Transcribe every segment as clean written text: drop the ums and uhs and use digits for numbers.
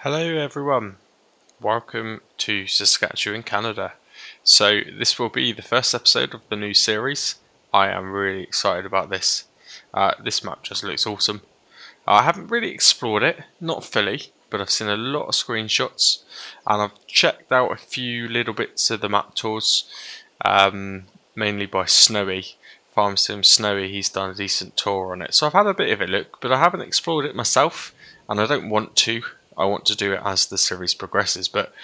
Hello everyone, welcome to Saskatchewan, Canada. So this will be the first episode of the new series. I am really excited about this. This map just looks awesome. I haven't really explored it, not fully, but I've seen a lot of screenshots and I've checked out a few little bits of the map tours, mainly by Snowy. Farm Sim Snowy, he's done a decent tour on it. So I've had a bit of a look, but I haven't explored it myself and I don't want to. I want to do it as the series progresses, but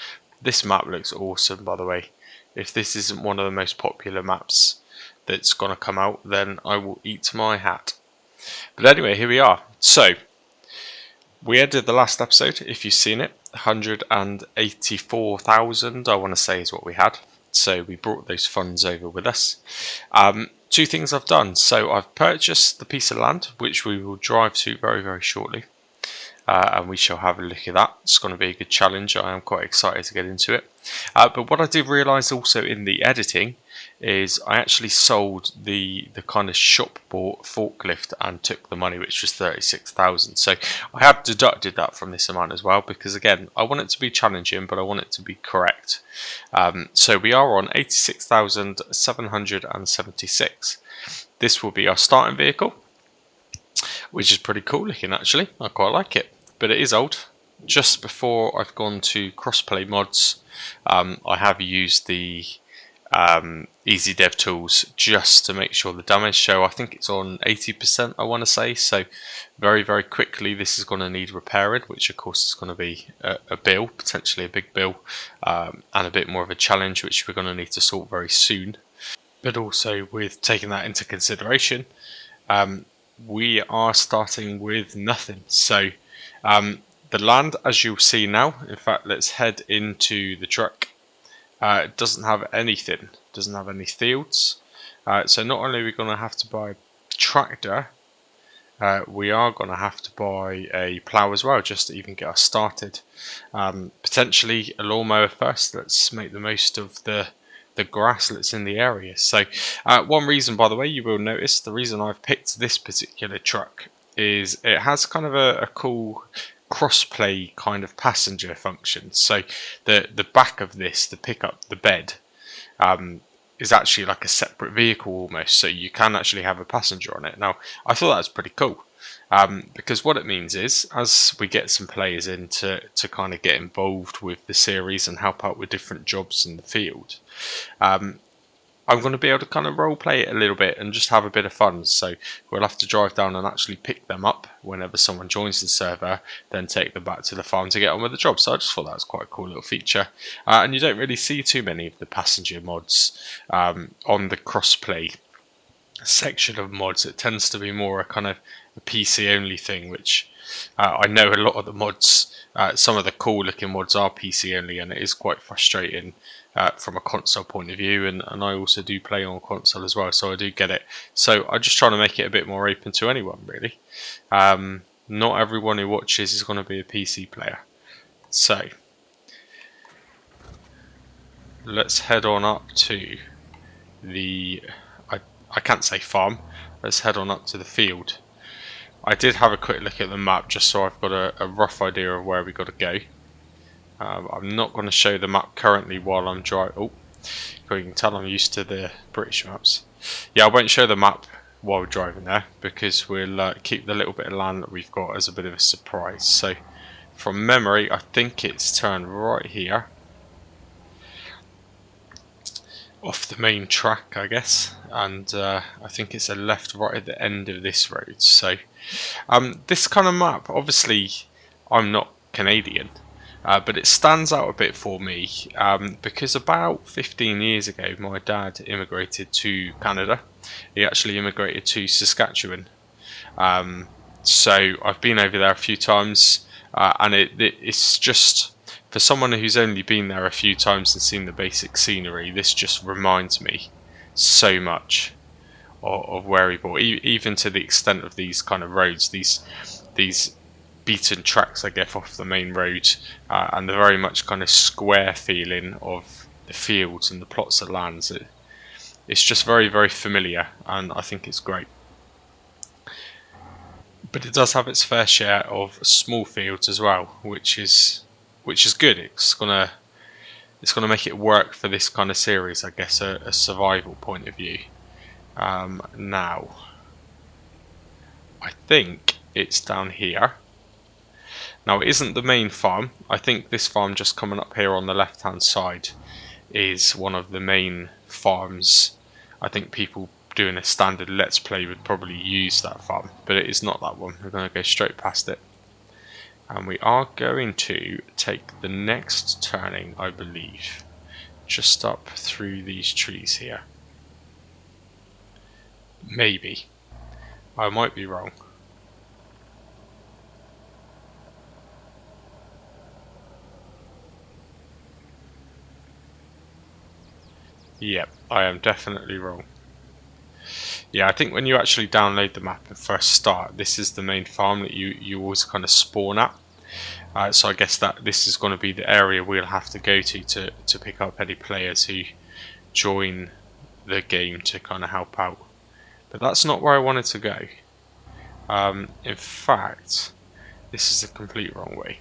this map looks awesome, by the way. If this isn't one of the most popular maps that's going to come out, then I will eat my hat. But anyway, here we are. So, we ended the last episode, if you've seen it, 184,000, I want to say, is what we had. So we brought those funds over with us. Two things I've done. So I've purchased the piece of land, which we will drive to very, very shortly. And we shall have a look at that. It's going to be a good challenge. I am quite excited to get into it. But what I did realise also in the editing is I actually sold the kind of shop bought forklift and took the money, which was 36,000. So I have deducted that from this amount as well, because again, I want it to be challenging, but I want it to be correct. So we are on 86,776. This will be our starting vehicle, which is pretty cool looking actually. I quite like it, but it is old. Just before I've gone to crossplay mods, I have used the easy dev tools just to make sure the damage show. I think it's on 80%, I want to say. So very, very quickly this is going to need repairing, which of course is going to be a bill, potentially a big bill, and a bit more of a challenge, which we're going to need to sort very soon. But also with taking that into consideration, we are starting with nothing. So the land, as you'll see now, in fact, let's head into the truck. It doesn't have anything, doesn't have any fields. So not only are we going to have to buy a tractor, we are going to have to buy a plough as well, just to even get us started. Potentially a lawnmower first. Let's make the most of the grass that's in the area. So one reason, by the way, you will notice, the reason I've picked this particular truck is it has kind of a cool crossplay kind of passenger function. So the back of this, the pickup, the bed, is actually like a separate vehicle almost, so you can actually have a passenger on it. Now I thought that was pretty cool, because what it means is, as we get some players in to kind of get involved with the series and help out with different jobs in the field, I'm going to be able to kind of role play it a little bit and just have a bit of fun. So we'll have to drive down and actually pick them up whenever someone joins the server, then take them back to the farm to get on with the job. So I just thought that was quite a cool little feature. And you don't really see too many of the passenger mods on the crossplay section of mods. It tends to be more a kind of a PC only thing, which I know a lot of the mods, some of the cool looking mods are PC only, and it is quite frustrating from a console point of view, and I also do play on console as well, so I do get it. So I'm just trying to make it a bit more open to anyone, really. Not everyone who watches is going to be a PC player. So let's head on up to the, I can't say farm, let's head on up to the field. I did have a quick look at the map just so I've got a rough idea of where we got to go. I'm not going to show the map currently while I'm driving. Oh, you can tell I'm used to the British maps. Yeah, I won't show the map while we're driving there, because we'll keep the little bit of land that we've got as a bit of a surprise. So from memory, I think it's turned right here off the main track, I guess, and I think it's a left right at the end of this road. So this kind of map, obviously I'm not Canadian, but it stands out a bit for me, because about 15 years ago my dad immigrated to Canada. He actually immigrated to Saskatchewan, so I've been over there a few times, and it's just, for someone who's only been there a few times and seen the basic scenery, this just reminds me so much of where he bought, even to the extent of these kind of roads, these beaten tracks I get off the main road, and the very much kind of square feeling of the fields and the plots of lands. It's just very, very familiar, and I think it's great. But it does have its fair share of small fields as well, which is which is good. It's gonna make it work for this kind of series, I guess, a survival point of view. Now, I think it's down here. Now, it isn't the main farm. I think this farm just coming up here on the left hand side is one of the main farms. I think people doing a standard Let's Play would probably use that farm, but it is not that one. We're going to go straight past it. And we are going to take the next turning, I believe, just up through these trees here. Maybe. I might be wrong. Yep, I am definitely wrong. Yeah, I think when you actually download the map and first start, this is the main farm that you always kind of spawn at. So I guess that this is going to be the area we'll have to go to pick up any players who join the game to kind of help out. But that's not where I wanted to go. In fact, this is the complete wrong way.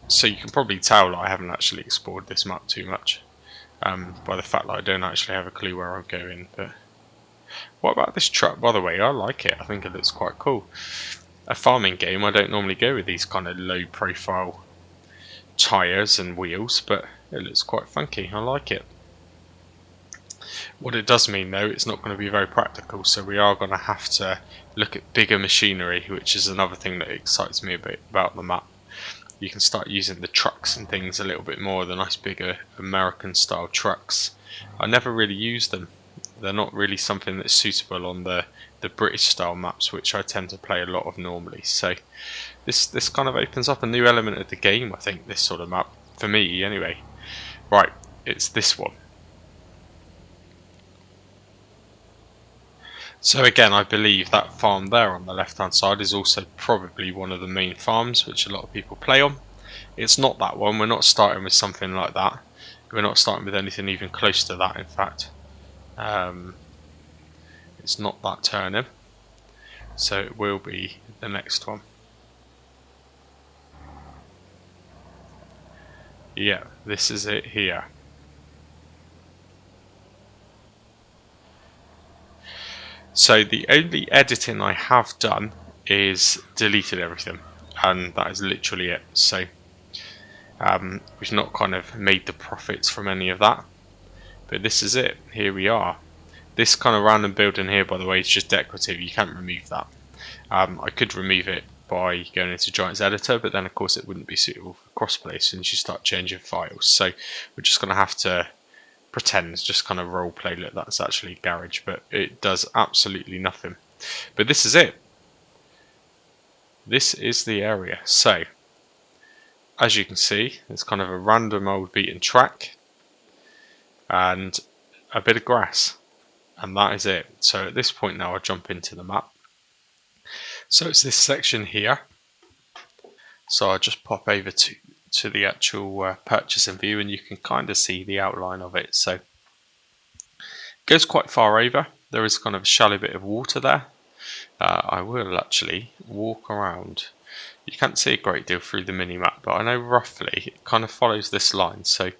So you can probably tell that I haven't actually explored this map too much by the fact that I don't actually have a clue where I'm going. But what about this truck? By the way, I like it. I think it looks quite cool. A farming game, I don't normally go with these kind of low profile tyres and wheels, but it looks quite funky. I like it. What it does mean though, it's not going to be very practical, so we are going to have to look at bigger machinery, which is another thing that excites me a bit about the map. You can start using the trucks and things a little bit more, the nice bigger American style trucks. I never really use them. They're not really something that's suitable on the British style maps, which I tend to play a lot of normally. So this kind of opens up a new element of the game, I think, this sort of map, for me anyway. Right, it's this one. So again, I believe that farm there on the left hand side is also probably one of the main farms which a lot of people play on. It's not that one. We're not starting with something like that. We're not starting with anything even close to that, in fact. It's not that turnip, so it will be the next one. Yeah, this is it here. So the only editing I have done is deleted everything, and that is literally it. So we've not kind of made the profits from any of that, but this is it. Here we are. This kind of random building here, by the way, is just decorative. You can't remove that. I could remove it by going into Giants Editor, but then of course it wouldn't be suitable for crossplay as soon as you start changing files. So we're just going to have to pretend, just kind of role play that that's actually a garage, but it does absolutely nothing. But this is it. This is the area. So as you can see, it's kind of a random old beaten track and a bit of grass, and that is it. So at this point now I'll jump into the map. So it's this section here. So I'll just pop over to the actual purchasing view, and you can kind of see the outline of it. So it goes quite far over. There is kind of a shallow bit of water there. I will actually walk around. You can't see a great deal through the mini-map, but I know roughly it kind of follows this line. So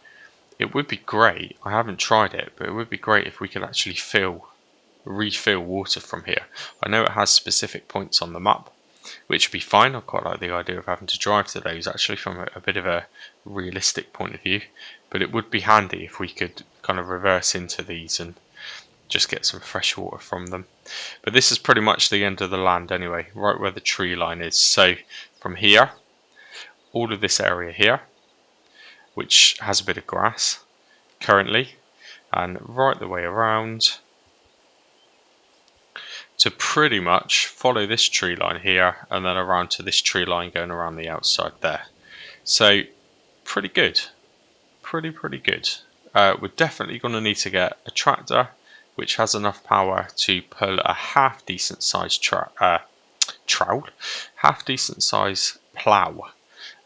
it would be great, I haven't tried it, but it would be great if we could actually refill water from here. I know it has specific points on the map, which would be fine. I quite like the idea of having to drive to those actually from a bit of a realistic point of view, but it would be handy if we could kind of reverse into these and just get some fresh water from them. But this is pretty much the end of the land anyway, right where the tree line is. So from here, all of this area here, which has a bit of grass currently, and right the way around to pretty much follow this tree line here, and then around to this tree line going around the outside there. So pretty good, pretty good. We're definitely going to need to get a tractor which has enough power to pull a half decent sized trowel, half decent size plough,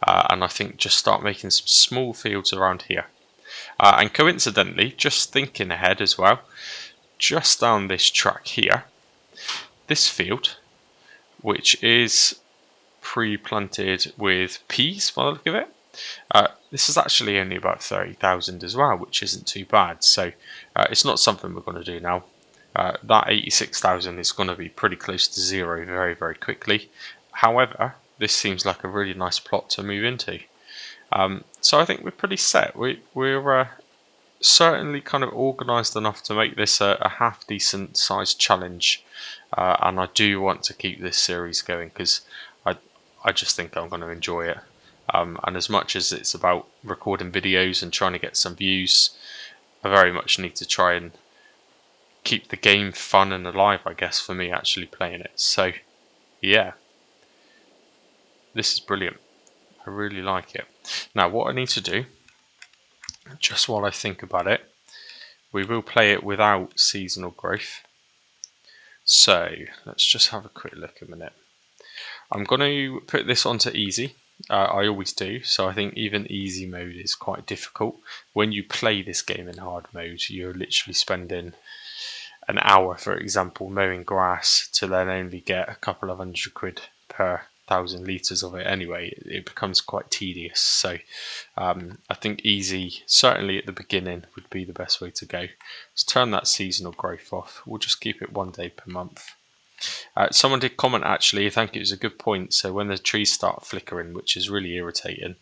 and I think just start making some small fields around here. And coincidentally, just thinking ahead as well, just down this track here, this field, which is pre-planted with peas by the look of it. This is actually only about 30,000 as well, which isn't too bad. So it's not something we're going to do now. That 86,000 is going to be pretty close to zero very, very quickly. However, this seems like a really nice plot to move into. So I think we're pretty set. We're certainly kind of organised enough to make this a half decent sized challenge, and I do want to keep this series going because I just think I'm going to enjoy it. And as much as it's about recording videos and trying to get some views, I very much need to try and keep the game fun and alive, I guess, for me actually playing it. So yeah, this is brilliant. I really like it. Now what I need to do, just while I think about it, we will play it without seasonal growth. So let's just have a quick look a minute. I'm going to put this onto easy. I always do, so I think even easy mode is quite difficult. When you play this game in hard mode, you're literally spending an hour, for example, mowing grass to then only get a couple of £100 per 1,000 litres of it anyway. It becomes quite tedious. So I think easy, certainly at the beginning, would be the best way to go. Let's turn that seasonal growth off. We'll just keep it 1 day per month. Someone did comment actually, I think it was a good point. So when the trees start flickering, which is really irritating,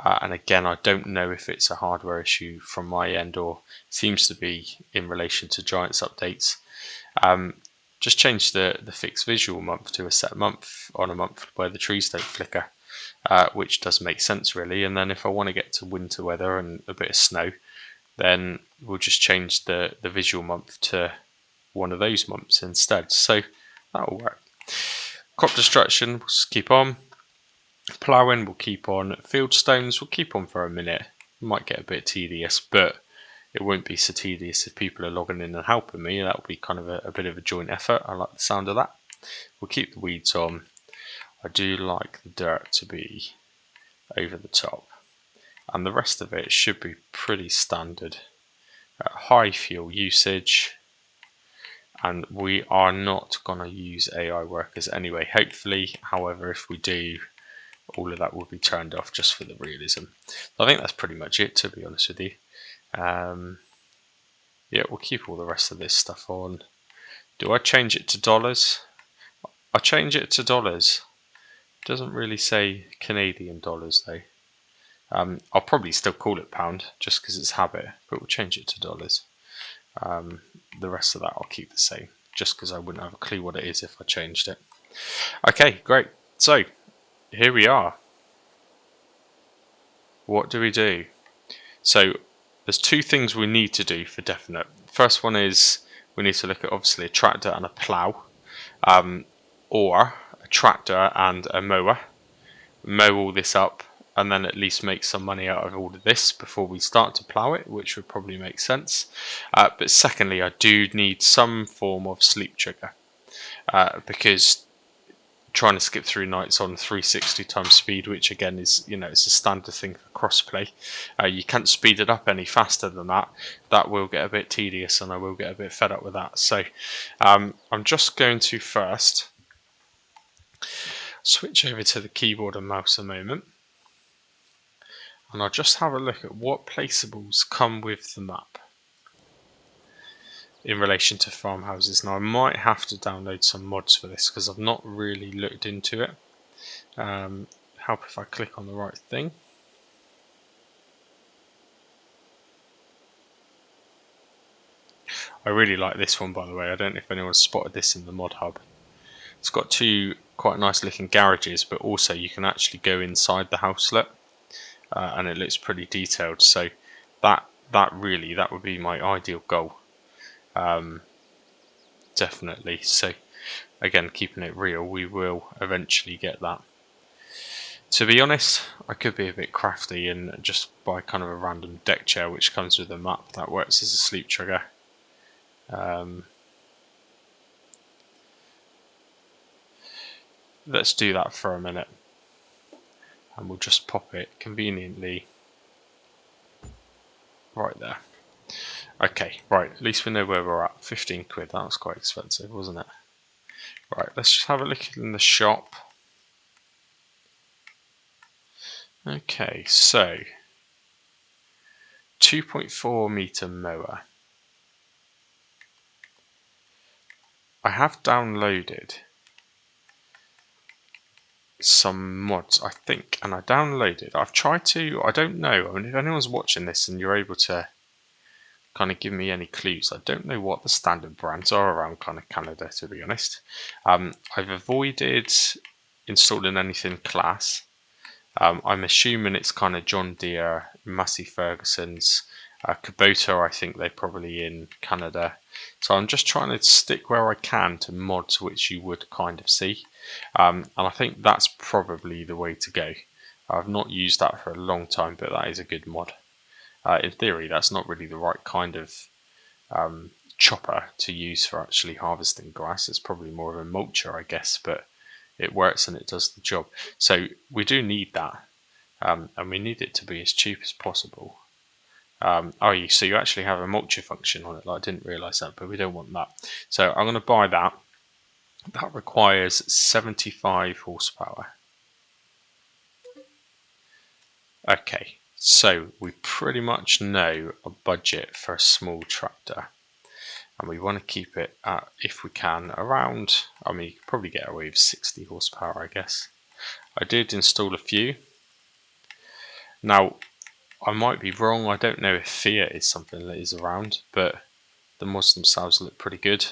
and again I don't know if it's a hardware issue from my end or seems to be in relation to Giants updates, just change the fixed visual month to a set month on a month where the trees don't flicker, which does make sense really. And then if I want to get to winter weather and a bit of snow, then we'll just change the visual month to one of those months instead. So that'll work. Crop destruction, we'll just keep on. Ploughing, we'll keep on. Field stones, we'll keep on for a minute. It might get a bit tedious, but it won't be so tedious if people are logging in and helping me. That will be kind of a bit of a joint effort. I like the sound of that. We'll keep the weeds on. I do like the dirt to be over the top. And the rest of it should be pretty standard. High fuel usage. And we are not going to use AI workers anyway, hopefully. However, if we do, all of that will be turned off just for the realism. I think that's pretty much it, to be honest with you. Yeah, we'll keep all the rest of this stuff on. Do I change it to dollars? I change it to dollars. It doesn't really say Canadian dollars though. I'll probably still call it pound just because it's habit, but we'll change it to dollars. The rest of that I'll keep the same, just because I wouldn't have a clue what it is if I changed it. Okay, great. So here we are. What do we do? So there's two things we need to do for definite. First one is we need to look at obviously a tractor and a plough, or a tractor and a mower. Mow all this up and then at least make some money out of all of this before we start to plough it, which would probably make sense. But secondly, I do need some form of sleep trigger, because trying to skip through nights on 360 times speed, which again is, it's a standard thing for crossplay. You can't speed it up any faster than that. That will get a bit tedious and I will get a bit fed up with that. So I'm just going to first switch over to the keyboard and mouse a moment. And I'll just have a look at what placeables come with the map in relation to farmhouses. Now I might have to download some mods for this because I've not really looked into it. Help if I click on the right thing. I really like this one, by the way. I don't know if anyone spotted this in the mod hub. It's got two quite nice looking garages, but also you can actually go inside the houselet. And it looks pretty detailed, so that would be my ideal goal, definitely. So again, keeping it real, we will eventually get that. To be honest, I could be a bit crafty and just buy kind of a random deck chair which comes with a map that works as a sleep trigger. Let's do that for a minute, and we'll just pop it conveniently right there. Okay, right, at least we know where we're at. 15 quid, that was quite expensive, wasn't it? Right, let's just have a look in the shop. Okay, so 2.4 meter mower. I have downloaded some mods, I think, and I've tried to, I don't know, I mean, if anyone's watching this and you're able to kind of give me any clues, I don't know what the standard brands are around kind of Canada, to be honest. I've avoided installing anything class. I'm assuming it's kind of John Deere, Massey Ferguson's, Kubota, I think they're probably in Canada. So I'm just trying to stick where I can to mods which you would kind of see. And I think that's probably the way to go. I've not used that for a long time, but that is a good mod. In theory, that's not really the right kind of chopper to use for actually harvesting grass. It's probably more of a mulcher, I guess, but it works and it does the job. So we do need that, and we need it to be as cheap as possible. So you actually have a mulcher function on it. I didn't realise that, but we don't want that. So I'm going to buy that. That requires 75 horsepower. Okay, so we pretty much know a budget for a small tractor. And we want to keep it at, if we can, around, I mean, you could probably get away with 60 horsepower, I guess. I did install a few. Now, I might be wrong, I don't know if Fiat is something that is around, but the mods themselves look pretty good.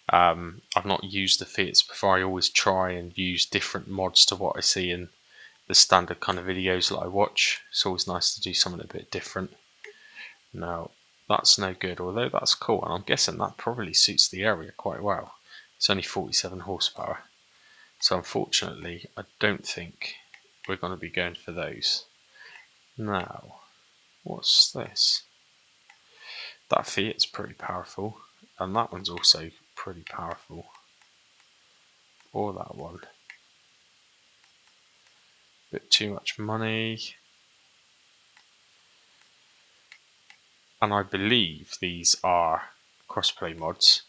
I've not used the Fiats before. I always try and use different mods to what I see in the standard kind of videos that I watch. It's always nice to do something a bit different. Now, that's no good, although that's cool, and I'm guessing that probably suits the area quite well. It's only 47 horsepower, so unfortunately I don't think we're going to be going for those. Now, what's this? That Fiat's pretty powerful, and that one's also pretty powerful. Or that one. Bit too much money. And I believe these are crossplay mods.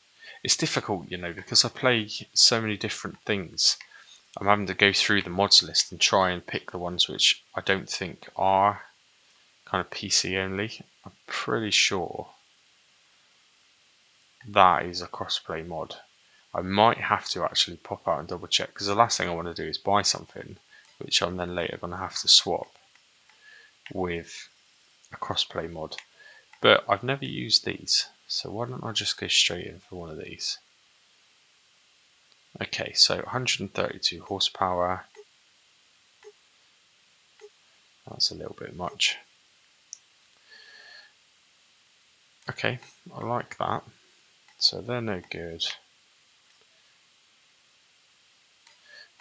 It's difficult, you know, because I play so many different things. I'm having to go through the mods list and try and pick the ones which I don't think are kind of PC only. I'm pretty sure that is a crossplay mod. I might have to actually pop out and double check, because the last thing I want to do is buy something which I'm then later going to have to swap with a crossplay mod. But I've never used these, so why don't I just go straight in for one of these. Okay, so 132 horsepower. That's a little bit much. Okay, I like that. So they're no good.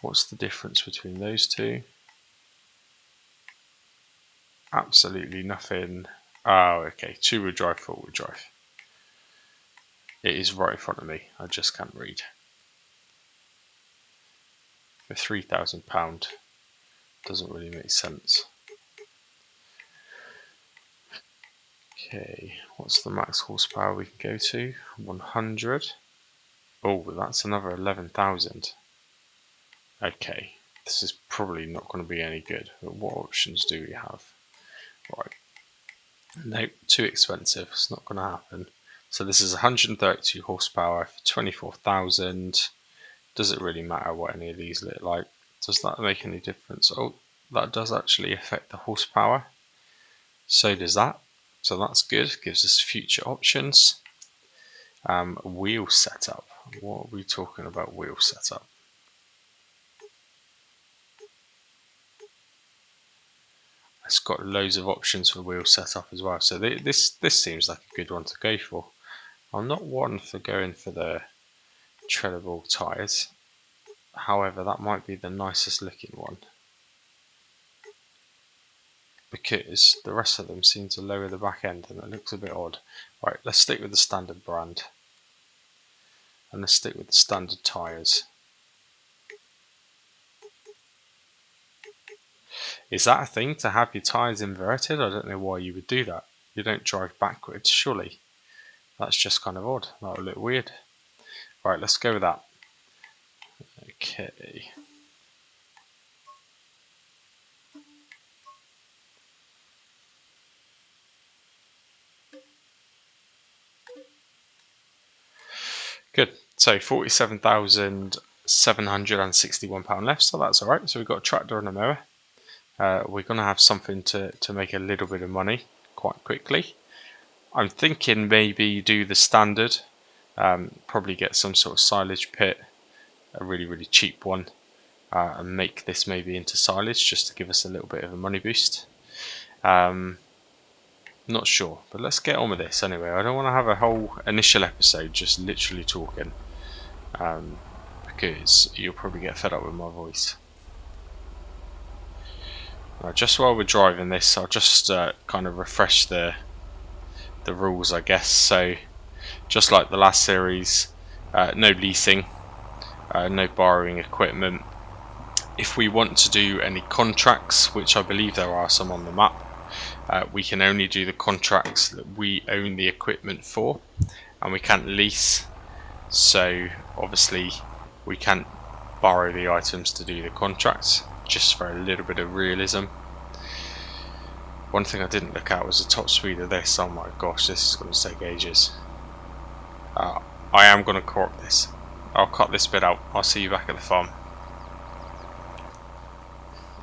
What's the difference between those two? Absolutely nothing. Oh, okay, two-wheel drive, four-wheel drive. It is right in front of me, I just can't read. For £3,000, doesn't really make sense. Okay, what's the max horsepower we can go to? 100. Oh, that's another 11,000. Okay, this is probably not going to be any good, but what options do we have? Right, no, too expensive, it's not going to happen. So this is 132 horsepower for 24,000. Does it really matter what any of these look like? Does that make any difference? Oh, that does actually affect the horsepower. So does that. So that's good, gives us future options. Wheel setup. What are we talking about wheel setup? It's got loads of options for wheel setup as well. So this seems like a good one to go for. I'm not one for going for the treadable tyres. However, that might be the nicest looking one, because the rest of them seem to lower the back end and it looks a bit odd. Right, let's stick with the standard brand. And let's stick with the standard tyres. Is that a thing, to have your tyres inverted? I don't know why you would do that. You don't drive backwards, surely. That's just kind of odd. That would look weird. Right, let's go with that. Okay. Good. So £47,761 left, so that's alright. So we've got a tractor and a mower. We're going to have something to make a little bit of money quite quickly. I'm thinking maybe do the standard, probably get some sort of silage pit, a really cheap one, and make this maybe into silage just to give us a little bit of a money boost. Not sure, but let's get on with this anyway. I don't want to have a whole initial episode just literally talking, because you'll probably get fed up with my voice. Now, just while we're driving this, I'll just kind of refresh the rules, I guess. So, just like the last series, no leasing, no borrowing equipment. If we want to do any contracts, which I believe there are some on the map, we can only do the contracts that we own the equipment for, and we can't lease. So obviously we can't borrow the items to do the contracts, just for a little bit of realism. One thing I didn't look at was the top speed of this. Oh my gosh, this is going to take ages. I am going to crop this. I'll cut this bit out. I'll see you back at the farm.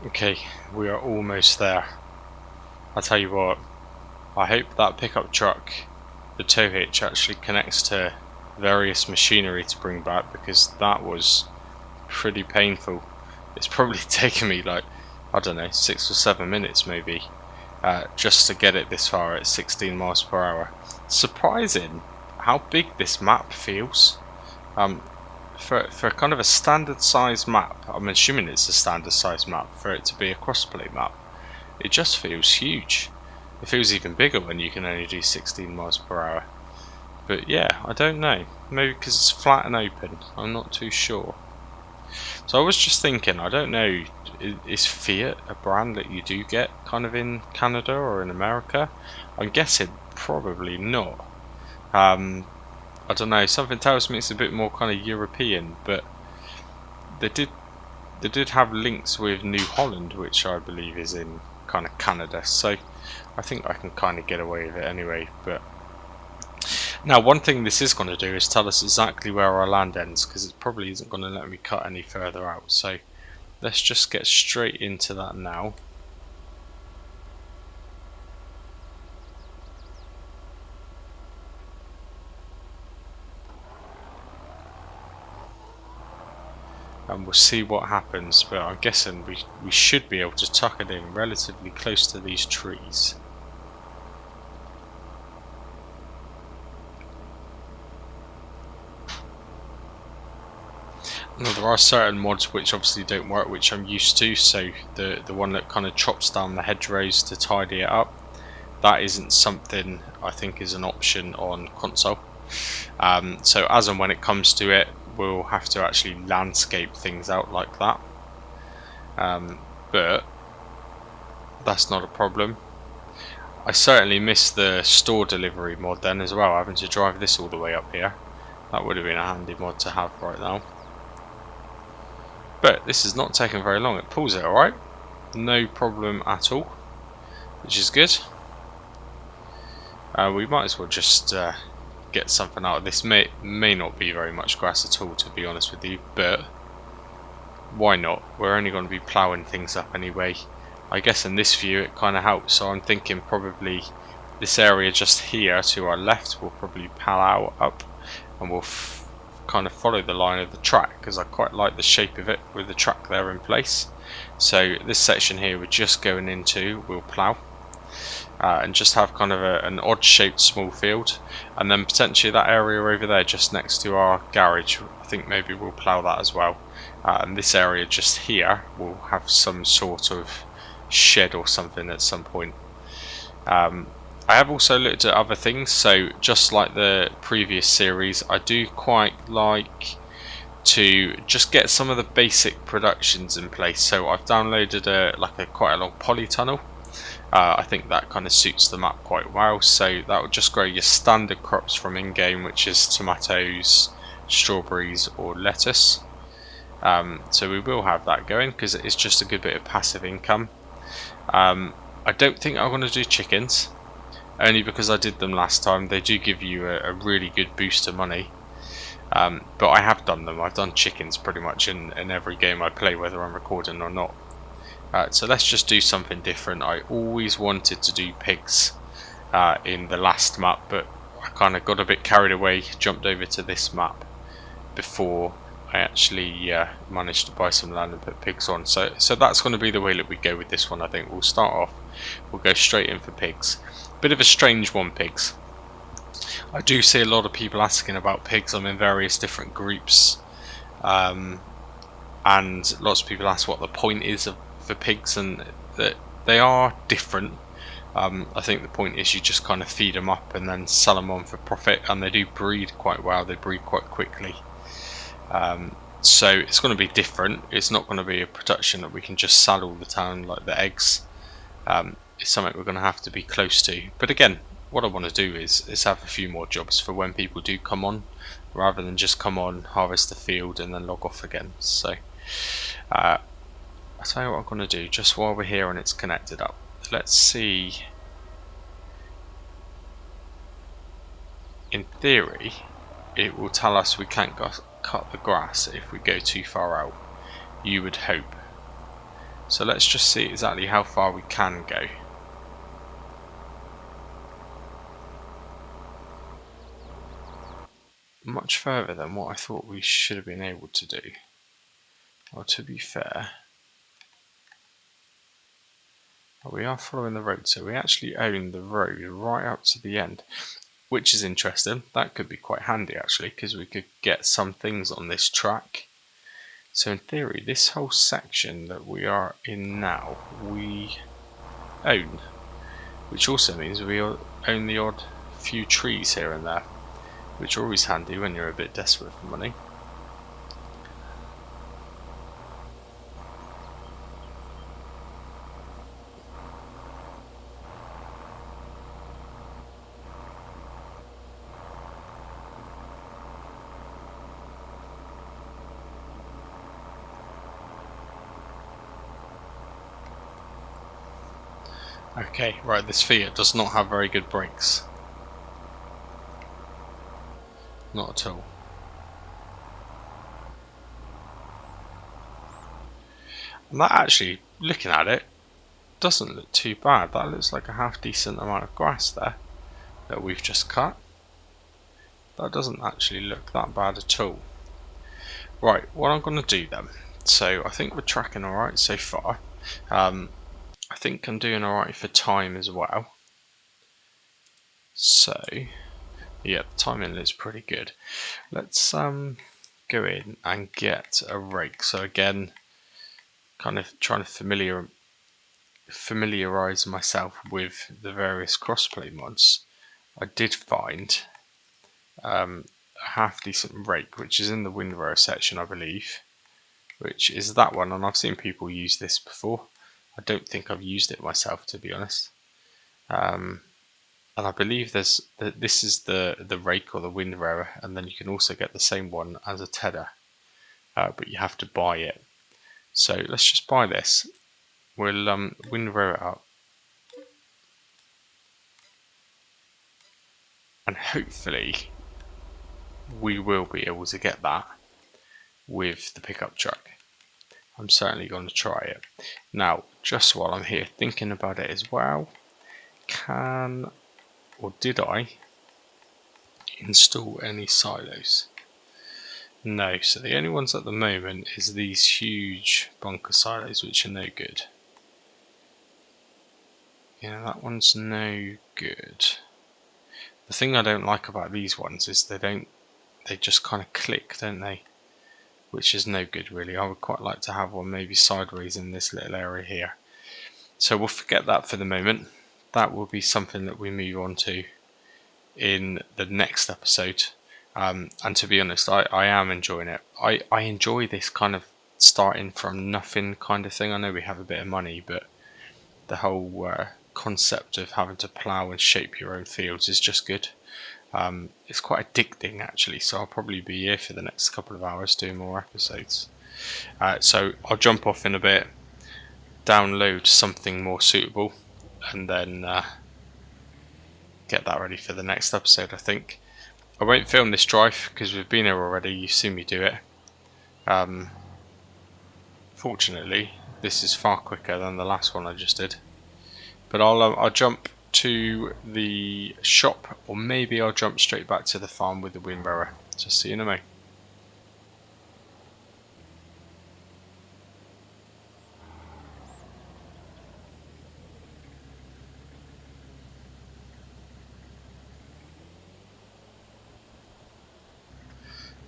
Okay, we are almost there. I'll tell you what, I hope that pickup truck, the tow hitch, actually connects to various machinery to bring back, because that was pretty painful. It's probably taken me like, I don't know, 6 or 7 minutes maybe, just to get it this far at 16 miles per hour. Surprising how big this map feels. For kind of a standard size map, I'm assuming it's a standard size map for it to be a crossplay map. It just feels huge. It feels even bigger when you can only do 16 miles per hour. But yeah, I don't know. Maybe because it's flat and open. I'm not too sure. So I was just thinking, I don't know, is Fiat a brand that you do get kind of in Canada or in America? I'm guessing probably not. I don't know, something tells me it's a bit more kind of European, but they did have links with New Holland, which I believe is in kind of Canada, so I think I can kind of get away with it anyway. But now, one thing this is going to do is tell us exactly where our land ends, because it probably isn't going to let me cut any further out. So let's just get straight into that now. And we'll see what happens, but I'm guessing we should be able to tuck it in relatively close to these trees. Now, there are certain mods which obviously don't work, which I'm used to. So the one that kind of chops down the hedgerows to tidy it up, that isn't something I think is an option on console. So as and when it comes to it, we'll have to actually landscape things out like that, but that's not a problem. I certainly miss the store delivery mod then as well, having to drive this all the way up here. That would have been a handy mod to have right now. But this is not taking very long. It pulls it alright, no problem at all, which is good. We might as well just get something out of this. May not be very much grass at all, to be honest with you, but why not? We're only going to be ploughing things up anyway. I guess in this view it kind of helps, so I'm thinking probably this area just here to our left will probably plough up, and we'll kind of follow the line of the track, because I quite like the shape of it with the track there in place. So this section here we're just going into, we'll plough. And just have kind of an odd shaped small field, and then potentially that area over there just next to our garage, I think maybe we'll plough that as well. And this area just here will have some sort of shed or something at some point. I have also looked at other things, so just like the previous series, I do quite like to just get some of the basic productions in place. So I've downloaded quite a long polytunnel. I think that kind of suits the map quite well, so that will just grow your standard crops from in-game, which is tomatoes, strawberries or lettuce. So we will have that going, because it's just a good bit of passive income. I don't think I'm going to do chickens, only because I did them last time. They do give you a really good boost of money. But I have done them. I've done chickens pretty much in every game I play, whether I'm recording or not. So let's just do something different. I always wanted to do pigs in the last map, but I kind of got a bit carried away, jumped over to this map before I actually managed to buy some land and put pigs on. So that's going to be the way that we go with this one. I think we'll start off, we'll go straight in for pigs. Bit of a strange one, pigs. I do see a lot of people asking about pigs. I'm in various different groups, and lots of people ask what the point is for pigs, and that they are different. I think the point is you just kind of feed them up and then sell them on for profit, and they do breed quite well. They breed quite quickly. So it's going to be different. It's not going to be a production that we can just sell all the time like the eggs. It's something we're going to have to be close to. But again, what I want to do is have a few more jobs for when people do come on, rather than just come on, harvest the field and then log off again. So I'll tell you what I'm going to do just while we're here and it's connected up. Let's see. In theory, it will tell us we can't cut the grass if we go too far out. You would hope. So let's just see exactly how far we can go. Much further than what I thought we should have been able to do. Well, to be fair, we are following the road, so we actually own the road right up to the end, which is interesting. That could be quite handy actually, because we could get some things on this track. So in theory, this whole section that we are in now, we own, which also means we own the odd few trees here and there, which are always handy when you're a bit desperate for money. Okay, right, this Fiat does not have very good brakes. Not at all. And that actually, looking at it, doesn't look too bad. That looks like a half decent amount of grass there that we've just cut. That doesn't actually look that bad at all. Right, what I'm going to do then, so I think we're tracking alright so far. I think I'm doing alright for time as well. So, yeah, the timing looks pretty good. Let's go in and get a rake. So again, kind of trying to familiarize myself with the various crossplay mods. I did find a half decent rake, which is in the windrower section, I believe, which is that one, and I've seen people use this before. I don't think I've used it myself, to be honest. And I believe this is the rake or the windrower, and then you can also get the same one as a tedder, but you have to buy it. So let's just buy this. We'll windrow it up, and hopefully we will be able to get that with the pickup truck. I'm certainly going to try it. Now, just while I'm here thinking about it as well, did I install any silos? No, so the only ones at the moment is these huge bunker silos, which are no good. Yeah, that one's no good. The thing I don't like about these ones is they just kind of click, don't they? Which is no good really. I would quite like to have one maybe sideways in this little area here. So we'll forget that for the moment. That will be something that we move on to in the next episode. And to be honest, I am enjoying it. I enjoy this kind of starting from nothing kind of thing. I know we have a bit of money, but the whole concept of having to plough and shape your own fields is just good. It's quite addicting actually, so I'll probably be here for the next couple of hours doing more episodes. So I'll jump off in a bit, download something more suitable, and then get that ready for the next episode, I think. I won't film this drive because we've been here already. You've seen me do it. Fortunately, this is far quicker than the last one I just did. But I'll jump to the shop, or maybe I'll jump straight back to the farm with the wheelbarrow. So see you in a minute.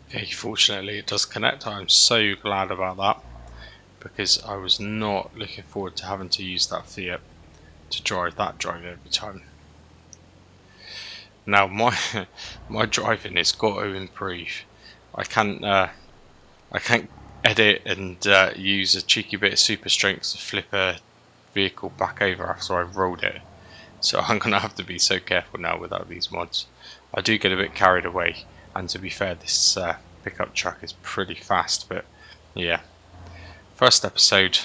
Okay, fortunately it does connect. I'm so glad about that, because I was not looking forward to having to use that Fiat to drive that drive every time. Now my driving has got to improve. I can't edit and use a cheeky bit of super strength to flip a vehicle back over after I've rolled it. So I'm going to have to be so careful now without these mods. I do get a bit carried away, and to be fair, this pickup truck is pretty fast, but yeah. First episode,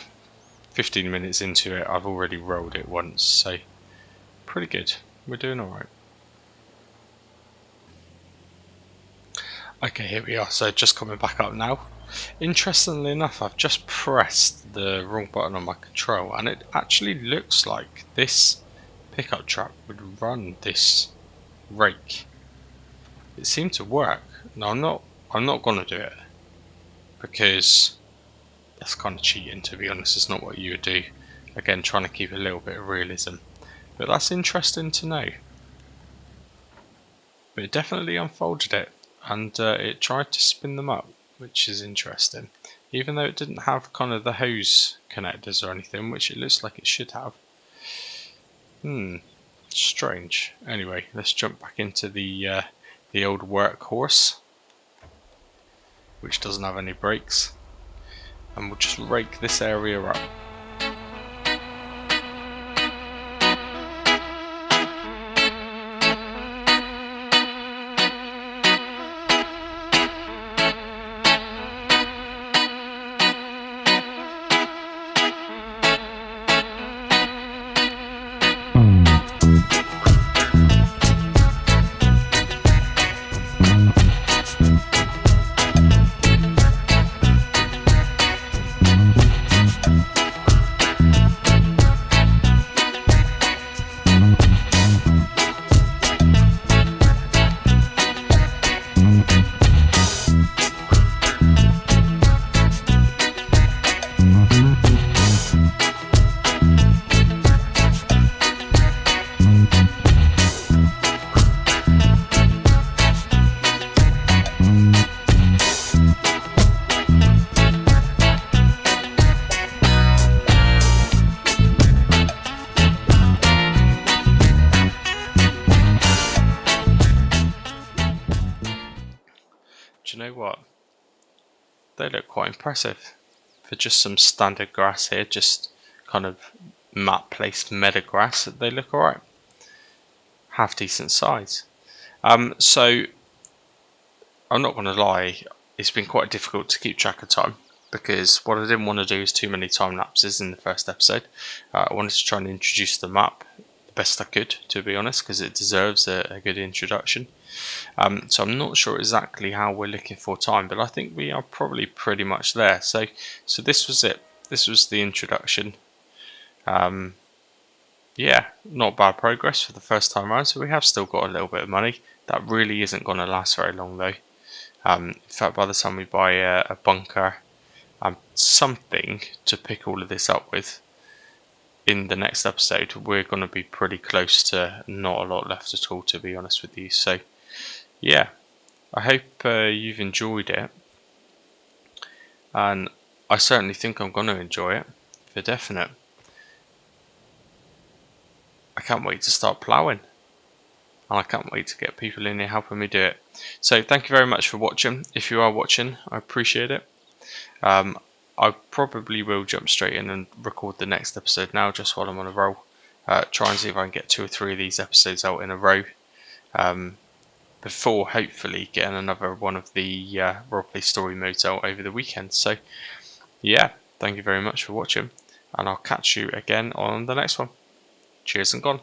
15 minutes into it, I've already rolled it once, so pretty good. We're doing alright. Okay, here we are, so just coming back up now. Interestingly enough, I've just pressed the wrong button on my control, and it actually looks like this pickup truck would run this rake. It seemed to work. Now I'm not gonna do it, because that's kind of cheating, to be honest. It's not what you would do. Again, trying to keep a little bit of realism, but that's interesting to know. But it definitely unfolded it, and it tried to spin them up, which is interesting, even though it didn't have kind of the hose connectors or anything, which it looks like it should have. Strange. Anyway, let's jump back into the old workhorse, which doesn't have any brakes, and we'll just rake this area up. Do you know what? They look quite impressive for just some standard grass here, just kind of mat placed meadow grass. They look alright, half decent size. So I'm not going to lie, it's been quite difficult to keep track of time, because what I didn't want to do is too many time lapses in the first episode. I wanted to try and introduce the map the best I could, to be honest, because it deserves a good introduction. So I'm not sure exactly how we're looking for time, but I think we are probably pretty much there. So this was it. This was the introduction. Yeah, not bad progress for the first time around. So we have still got a little bit of money. That really isn't going to last very long though. In fact, by the time we buy a bunker and something to pick all of this up with in the next episode, we're going to be pretty close to not a lot left at all, to be honest with you. So yeah, I hope you've enjoyed it, and I certainly think I'm going to enjoy it for definite. I can't wait to start ploughing, and I can't wait to get people in here helping me do it. So thank you very much for watching. If you are watching, I appreciate it. I probably will jump straight in and record the next episode now, just while I'm on a roll. Try and see if I can get 2 or 3 of these episodes out in a row, before hopefully getting another one of the roleplay story modes out over the weekend. So yeah, thank you very much for watching, and I'll catch you again on the next one. Cheers and gone.